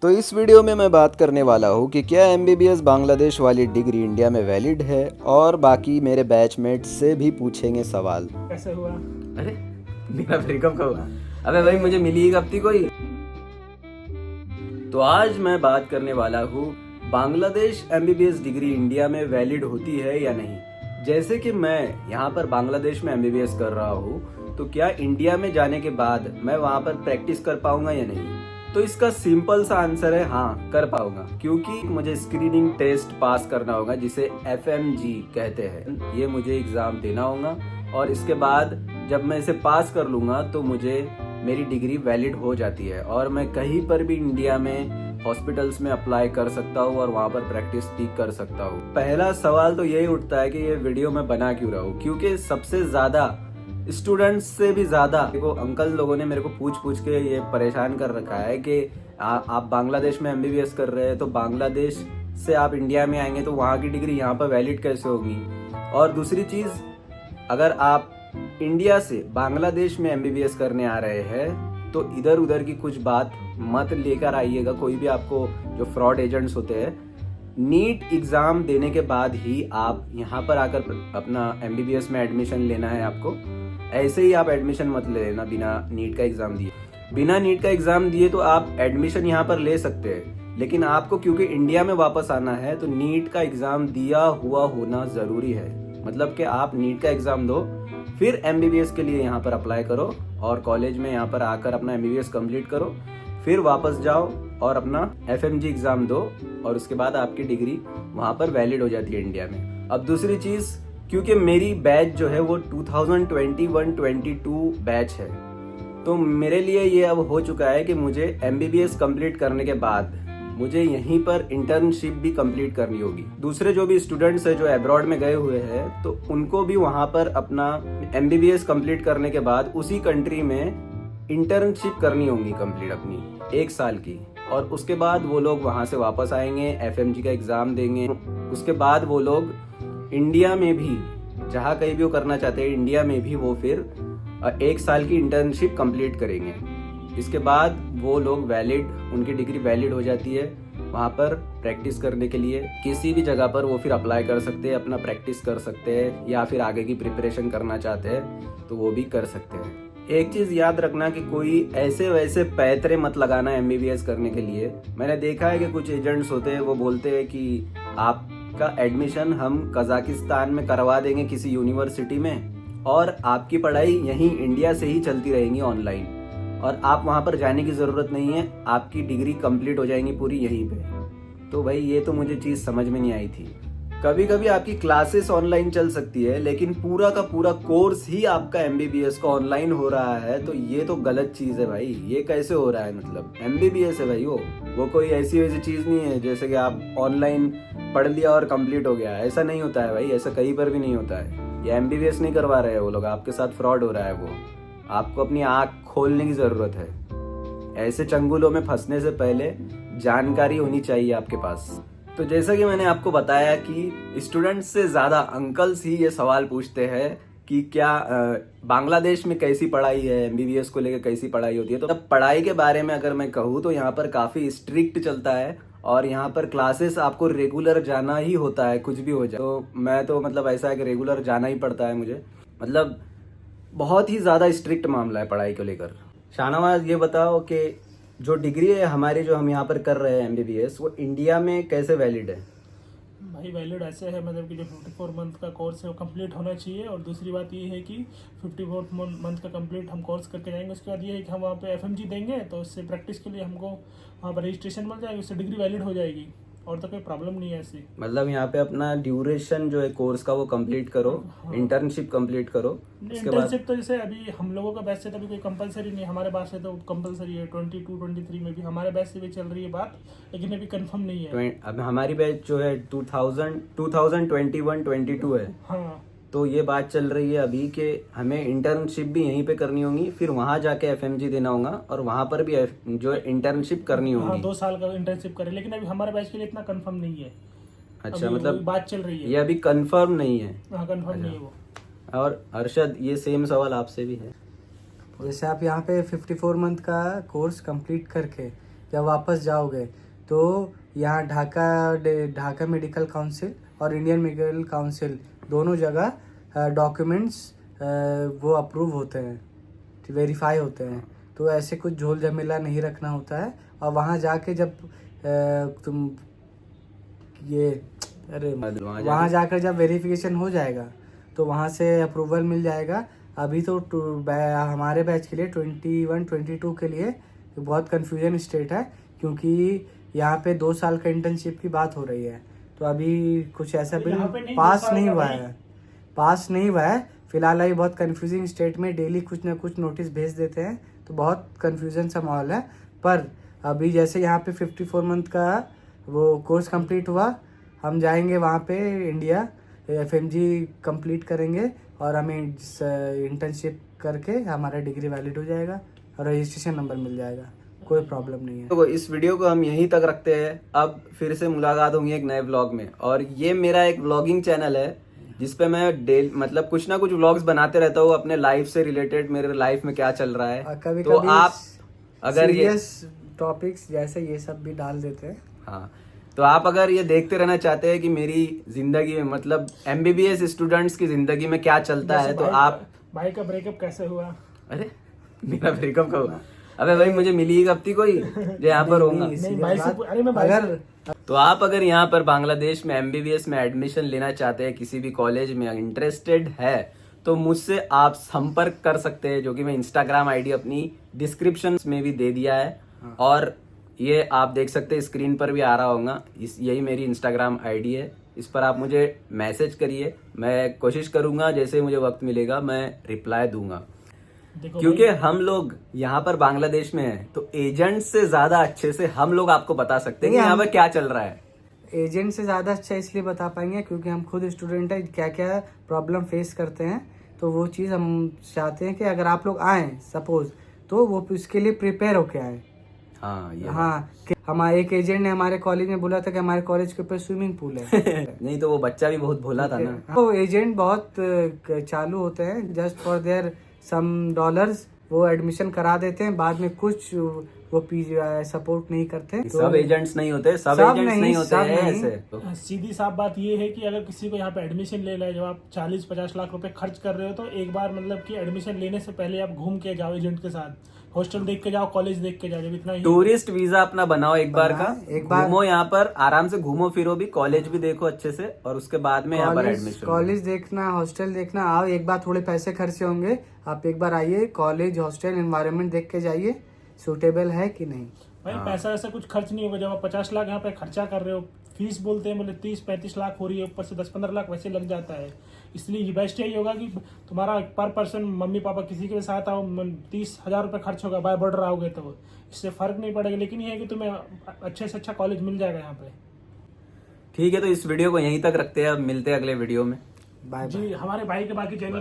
तो इस वीडियो में मैं बात करने वाला हूँ कि क्या एमबीबीएस बांग्लादेश वाली डिग्री इंडिया में वैलिड है, और बाकी मेरे बैचमेट से भी पूछेंगे सवाल। कैसे हुआ? अरे मेरा ब्रेकअप कब हुआ? अबे भाई मुझे मिली ही कब थी कोई। तो आज मैं बात करने वाला हूँ बांग्लादेश एमबीबीएस डिग्री इंडिया में वैलिड होती है या नहीं। जैसे कि मैं यहाँ पर बांग्लादेश में एमबीबीएस कर रहा हूँ, तो क्या इंडिया में जाने के बाद मैं वहाँ पर प्रैक्टिस कर पाऊंगा या नहीं? तो इसका सिंपल सा आंसर है हाँ, कर पाऊंगा, क्योंकि मुझे स्क्रीनिंग टेस्ट पास करना होगा जिसे FMG कहते हैं। ये मुझे एग्जाम देना होगा और इसके बाद जब मैं इसे पास कर लूंगा तो मुझे मेरी डिग्री वैलिड हो जाती है और मैं कहीं पर भी इंडिया में हॉस्पिटल्स में अप्लाई कर सकता हूँ और वहाँ पर प्रैक्टिस भी कर सकता हूँ। पहला सवाल तो यही उठता है कि ये वीडियो मैं बना क्यों रहा हूँ, क्योंकि सबसे ज्यादा स्टूडेंट्स से भी ज्यादा देखो अंकल लोगों ने मेरे को पूछ पूछ के ये परेशान कर रखा है कि आप बांग्लादेश में एमबीबीएस कर रहे हैं तो बांग्लादेश से आप इंडिया में आएंगे तो वहाँ की डिग्री यहाँ पर वैलिड कैसे होगी। और दूसरी चीज, अगर आप इंडिया से बांग्लादेश में एमबीबीएस करने आ रहे हैं तो इधर उधर की कुछ बात मत लेकर आइएगा। कोई भी आपको जो फ्रॉड एजेंट्स होते हैं, नीट एग्जाम देने के बाद ही आप यहाँ पर आकर अपना एमबीबीएस में एडमिशन लेना है आपको। ऐसे ही आप एडमिशन मत ले लेना बिना नीट का एग्जाम दिए। बिना नीट का एग्जाम दिए तो आप एडमिशन यहाँ पर ले सकते हैं, लेकिन आपको क्योंकि इंडिया में वापस आना है तो नीट का एग्जाम दिया हुआ होना जरूरी है। मतलब कि आप नीट का एग्जाम दो, फिर एमबीबीएस के लिए यहाँ पर अप्लाई करो और कॉलेज में यहाँ पर आकर अपना एमबीबीएस कंप्लीट करो, फिर वापस जाओ और अपना FMG एग्जाम दो और उसके बाद आपकी डिग्री वहाँ पर वैलिड हो जाती है इंडिया में। अब दूसरी चीज, क्योंकि मेरी बैच जो है वो 2021-22 बैच है, तो मेरे लिए ये अब हो चुका है कि मुझे एमबीबीएस कंप्लीट करने के बाद मुझे यहीं पर इंटर्नशिप भी कंप्लीट करनी होगी। दूसरे जो भी स्टूडेंट्स हैं जो अब्रॉड में गए हुए हैं तो उनको भी वहां पर अपना एमबीबीएस कंप्लीट करने के बाद उसी कंट्री में इंटर्नशिप करनी होगी कंप्लीट अपनी 1 साल की, और उसके बाद वो लोग वहां से वापस आएंगे, FMG का एग्जाम देंगे। उसके बाद वो लोग इंडिया में भी जहाँ कहीं भी वो करना चाहते हैं इंडिया में भी वो फिर 1 साल की इंटर्नशिप कंप्लीट करेंगे। इसके बाद वो लोग वैलिड, उनकी डिग्री वैलिड हो जाती है। वहाँ पर प्रैक्टिस करने के लिए किसी भी जगह पर वो फिर अप्लाई कर सकते हैं, अपना प्रैक्टिस कर सकते हैं, या फिर आगे की प्रिपरेशन करना चाहते हैं तो वो भी कर सकते हैं। एक चीज याद रखना कि कोई ऐसे वैसे पैतरे मत लगाना एमबीबीएस करने के लिए। मैंने देखा है कि कुछ एजेंट्स होते हैं वो बोलते हैं कि आपका एडमिशन हम कजाकिस्तान में करवा देंगे किसी यूनिवर्सिटी में और आपकी पढ़ाई यहीं इंडिया से ही चलती रहेंगी ऑनलाइन, और आप वहां पर जाने की जरूरत नहीं है, आपकी डिग्री कंप्लीट हो जाएंगी पूरी यहीं पे। तो भाई ये तो मुझे चीज समझ में नहीं आई थी। कभी कभी आपकी क्लासेस ऑनलाइन चल सकती है, लेकिन पूरा का पूरा कोर्स ही आपका एमबीबीएस का ऑनलाइन हो रहा है, तो ये तो गलत चीज है भाई। ये कैसे हो रहा है? मतलब एमबीबीएस है भाई, वो कोई ऐसी वैसी चीज नहीं है जैसे कि आप ऑनलाइन पढ़ लिया और कंप्लीट हो गया। ऐसा नहीं होता है भाई, ऐसा कहीं पर भी नहीं होता है। ये एमबीबीएस नहीं करवा रहे हैं वो लोग, आपके साथ फ्रॉड हो रहा है। वो आपको अपनी आंख खोलने की जरूरत है। ऐसे चंगुलों में फंसने से पहले जानकारी होनी चाहिए आपके पास। तो जैसा कि मैंने आपको बताया कि स्टूडेंट्स से ज्यादा अंकल्स ही ये सवाल पूछते हैं कि क्या बांग्लादेश में कैसी पढ़ाई है, एमबीबीएस को लेकर कैसी पढ़ाई होती है। तो पढ़ाई के बारे में अगर मैं कहूँ तो यहाँ पर काफी स्ट्रिक्ट चलता है और यहाँ पर क्लासेस आपको रेगुलर जाना ही होता है, कुछ भी हो जाए। तो मैं तो मतलब ऐसा है कि रेगुलर जाना ही पड़ता है मुझे। मतलब बहुत ही ज्यादा स्ट्रिक्ट मामला है पढ़ाई को लेकर। शाहनवाज, ये बताओ कि जो डिग्री है हमारी जो हम यहाँ पर कर रहे हैं एमबीबीएस, वो इंडिया में कैसे वैलिड है? भाई वैलिड ऐसे है, मतलब कि जो 54 मंथ का कोर्स है वो कंप्लीट होना चाहिए। और दूसरी बात ये है कि 54 मंथ का कंप्लीट हम कोर्स करके जाएंगे। उसके बाद ये है कि हम वहाँ पे FMG देंगे तो उससे प्रैक्टिस के लिए हमको वहाँ पर रजिस्ट्रेशन मिल जाएगी, उससे डिग्री वैलिड हो जाएगी और तो कोई प्रॉब्लम नहीं है ऐसी। मतलब यहाँ पे अपना ड्यूरेशन जो है कोर्स का वो कंप्लीट करो, इंटर्नशिप कंप्लीट करो। उसके बाद इंटर्नशिप तो जैसे अभी हम लोगों का बैच से तो अभी कोई कंपलसरी नहीं है, हमारे पास से तो कंपलसरी है। 22-23 में भी हमारे बैच से भी चल रही है बात, लेकिन अभी कंफर्म नहीं है। अब हमारी बैच जो है 2021-22 है। हाँ, तो ये बात चल रही है अभी कि हमें इंटर्नशिप भी यहीं पे करनी होगी, फिर वहां जाके FMG देना होगा और वहां पर भी जो इंटर्नशिप करनी हाँ, होगी। 2 साल का इंटर्नशिप करें, लेकिन अभी हमारे बैच के लिए इतना कंफर्म नहीं है। अच्छा, अभी मतलब बात चल रही है, ये अभी कंफर्म नहीं है। हाँ कंफर्म नहीं है वो। और अरशद, ये सेम सवाल आपसे भी है। जैसे आप यहाँ पे 54 मंथ का कोर्स कंप्लीट करके जब वापस जाओगे तो यहाँ ढाका मेडिकल काउंसिल और इंडियन मेडिकल काउंसिल दोनों जगह डॉक्यूमेंट्स वो अप्रूव होते हैं, वेरीफाई होते हैं। तो ऐसे कुछ झोल झमेला नहीं रखना होता है। और वहाँ जाके जब तुम ये वहाँ जाकर जब वेरिफिकेशन हो जाएगा तो वहाँ से अप्रूवल मिल जाएगा। अभी तो हमारे बैच के लिए 21, 22 के लिए बहुत कन्फ्यूजन स्टेट है, क्योंकि यहाँ पे 2 साल का इंटर्नशिप की बात हो रही है। तो अभी कुछ ऐसा बिल पास नहीं हुआ है फिलहाल। अभी बहुत कन्फ्यूजिंग स्टेट में डेली कुछ ना कुछ नोटिस भेज देते हैं, तो बहुत कन्फ्यूजन सा माहौल है। पर अभी जैसे यहाँ पे 54 मंथ का वो कोर्स कंप्लीट हुआ, हम जाएंगे वहाँ पे इंडिया, FMG कंप्लीट करेंगे और हमें इंटर्नशिप करके हमारा डिग्री वैलिड हो जाएगा और रजिस्ट्रेशन नंबर मिल जाएगा। कोई प्रॉब्लम नहीं है। तो इस वीडियो को हम यहीं तक रखते हैं। अब फिर से मुलाकात होंगी एक नए व्लॉग में। और ये मेरा एक व्लॉगिंग चैनल है जिसपे मैं मतलब कुछ ना कुछ व्लॉग्स बनाते रहता हूँ अपने लाइफ से रिलेटेड, मेरे लाइफ में क्या चल रहा है। कभी तो कभी आप अगर ये टॉपिक्स जैसे ये सब भी डाल देते हैं। हाँ, तो आप अगर ये देखते रहना चाहते हैं कि मेरी जिंदगी में मतलब MBBS स्टूडेंट्स की जिंदगी में क्या चलता है, तो आप भाई का ब्रेकअप कैसे हुआ? अरे मेरा ब्रेकअप कब हुआ? अबे भाई मुझे मिली कब थी कोई जो यहाँ पर होगा। तो आप अगर यहाँ पर बांग्लादेश में MBBS में एडमिशन लेना चाहते हैं, किसी भी कॉलेज में इंटरेस्टेड है, तो मुझसे आप संपर्क कर सकते हैं, जो कि मैं इंस्टाग्राम ID अपनी डिस्क्रिप्शन में भी दे दिया है। और ये आप देख सकते हैं स्क्रीन पर भी आ रहा होगा, यही मेरी इंस्टाग्राम ID है। इस पर आप मुझे मैसेज करिए, मैं कोशिश करूंगा जैसे मुझे वक्त मिलेगा मैं रिप्लाई दूंगा। क्योंकि हम लोग यहाँ पर बांग्लादेश में हैं, तो एजेंट से ज्यादा अच्छे से हम लोग आपको बता सकते हैं कि यहाँ पर क्या चल रहा है। एजेंट से ज्यादा अच्छा इसलिए बता पाएंगे क्योंकि हम खुद स्टूडेंट है, क्या क्या प्रॉब्लम फेस करते हैं। तो वो चीज़ हम चाहते हैं कि अगर आप लोग आए सपोज, तो वो इसके लिए प्रिपेयर होके आए। हाँ, हमारे एक एजेंट ने हमारे कॉलेज में बोला था कि हमारे कॉलेज के ऊपर स्विमिंग पूल है। नहीं तो वो बच्चा भी बहुत भोला था ना। तो एजेंट बहुत चालू होते हैं, just for their some dollars वो एडमिशन करा देते हैं, बाद में कुछ वो सपोर्ट नहीं करते। तो सब एजेंट्स नहीं होते, सब एजेंट्स नहीं होते हैं ऐसे। सीधी साफ बात ये है कि अगर किसी को यहाँ पे एडमिशन लेना है, जब आप 40-50 लाख रुपए खर्च कर रहे हो, तो एक बार मतलब कि एडमिशन लेने से पहले आप घूम के जाओ एजेंट के साथ, हॉस्टल देख के जाओ, कॉलेज देख के जाओ। जब इतना टूरिस्ट वीजा अपना बनाओ एक बार का, घूमो यहाँ पर आराम से, घूमो फिरो भी, कॉलेज भी देखो अच्छे से, और उसके बाद में यहाँ पर एडमिशन। कॉलेज देखना, हॉस्टल देखना, आओ एक बार, थोड़े पैसे खर्चे होंगे, आप एक बार आइए, कॉलेज हॉस्टल एनवायरनमेंट देख के जाइए सूटेबल है कि नहीं। भाई पैसा ऐसा कुछ खर्च नहीं होगा। जब आप 50 लाख यहाँ पे खर्चा कर रहे हो, फीस बोलते हैं बोले 30-35 लाख हो रही है, ऊपर से 10-15 लाख वैसे लग जाता है। इसलिए ये बेस्ट यही होगा कि तुम्हारा पर पर्सन मम्मी पापा किसी के साथ आओ, 30,000 रुपये खर्च होगा, बाय बॉर्डर आओगे तो इससे फर्क नहीं पड़ेगा। लेकिन ये है कि तुम्हें अच्छे से अच्छा कॉलेज मिल जाएगा यहाँ पे। ठीक है, तो इस वीडियो को यहीं तक रखते हैं, अब मिलते हैं अगले वीडियो में। बाय जी, हमारे भाई के बाकी चैनल